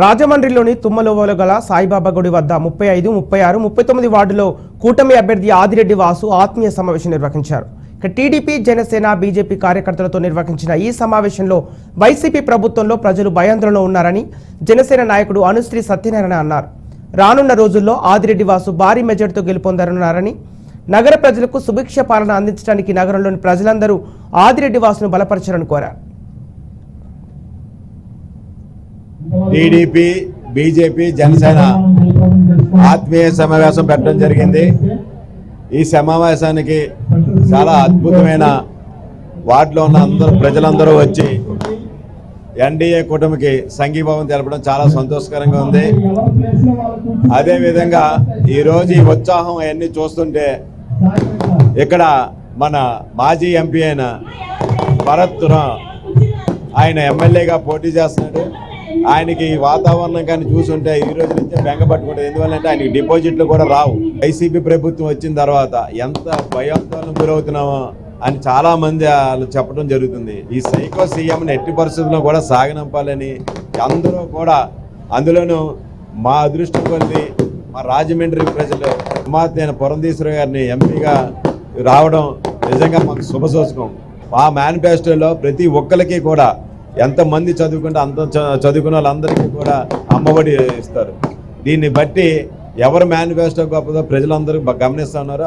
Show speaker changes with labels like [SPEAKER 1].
[SPEAKER 1] రాజమండ్రిలోని తుమ్మలవలో గల సాయిబాబా గుడి వద్ద 35, 36, 39 వార్డులో కూటమి అభ్యర్థి ఆదిరెడ్డి వాసు ఆత్మీయ సమావేశం నిర్వహించారు. టీడీపీ, జనసేన, బీజేపీ కార్యకర్తలతో నిర్వహించిన ఈ సమావేశంలో వైసీపీ ప్రభుత్వంలో ప్రజలు భయాందోళనలో ఉన్నారని జనసేన నాయకుడు అనుశ్రీ సత్యనారాయణ అన్నారు. రానున్న రోజుల్లో ఆదిరెడ్డి వాసు భారీ మెజార్టీతో గెలుపొందనున్నారని, నగర ప్రజలకు సుభిక్ష పాలన అందించడానికి నగరంలోని ప్రజలందరూ ఆదిరెడ్డి వాసును బలపరచాలని కోరారు.
[SPEAKER 2] టీడీపీ, బీజేపీ, జనసేన ఆత్మీయ సమావేశం పెట్టడం జరిగింది. ఈ సమావేశానికి చాలా అద్భుతమైన వార్డులో ఉన్న ప్రజలందరూ వచ్చి ఎన్డీఏ కూటమికి సంఘీభావం తెలపడం చాలా సంతోషకరంగా ఉంది. అదేవిధంగా ఈరోజు ఈ ఉత్సాహం అవన్నీ చూస్తుంటే ఇక్కడ మన మాజీ ఎంపీ అయిన భరత్ ఆయన ఎమ్మెల్యేగా పోటీ చేస్తున్నాడు. ఆయనకి వాతావరణం కానీ చూసుంటే ఈ రోజు నుంచే బెంగ పట్టుకుంటుంది. ఎందువల్లంటే ఆయనకి డిపాజిట్లు కూడా రావు. వైసీపీ ప్రభుత్వం వచ్చిన తర్వాత ఎంత భయాందోళనకు గురవుతున్నామో అని చాలా మంది వాళ్ళు చెప్పడం జరుగుతుంది. ఈ సైకో సీఎంని ఎట్టి పరిస్థితుల్లో కూడా సాగనంపాలని అందరూ కూడా, అందులోనూ మా అదృష్టం కొద్ది మా రాజమండ్రి ప్రజలు కుమార్తె పురంధేశ్వరి గారిని ఎంపీగా రావడం నిజంగా మాకు శుభసూచకం. మా మేనిఫెస్టోలో ప్రతి ఒక్కరికి కూడా ఎంతమంది చదువుకుంటే అంత చదువుకున్న వాళ్ళందరికీ కూడా అమ్మఒడి ఇస్తారు. దీన్ని బట్టి ఎవరు మేనిఫెస్టో గొప్పదో ప్రజలందరూ గమనిస్తున్నారు.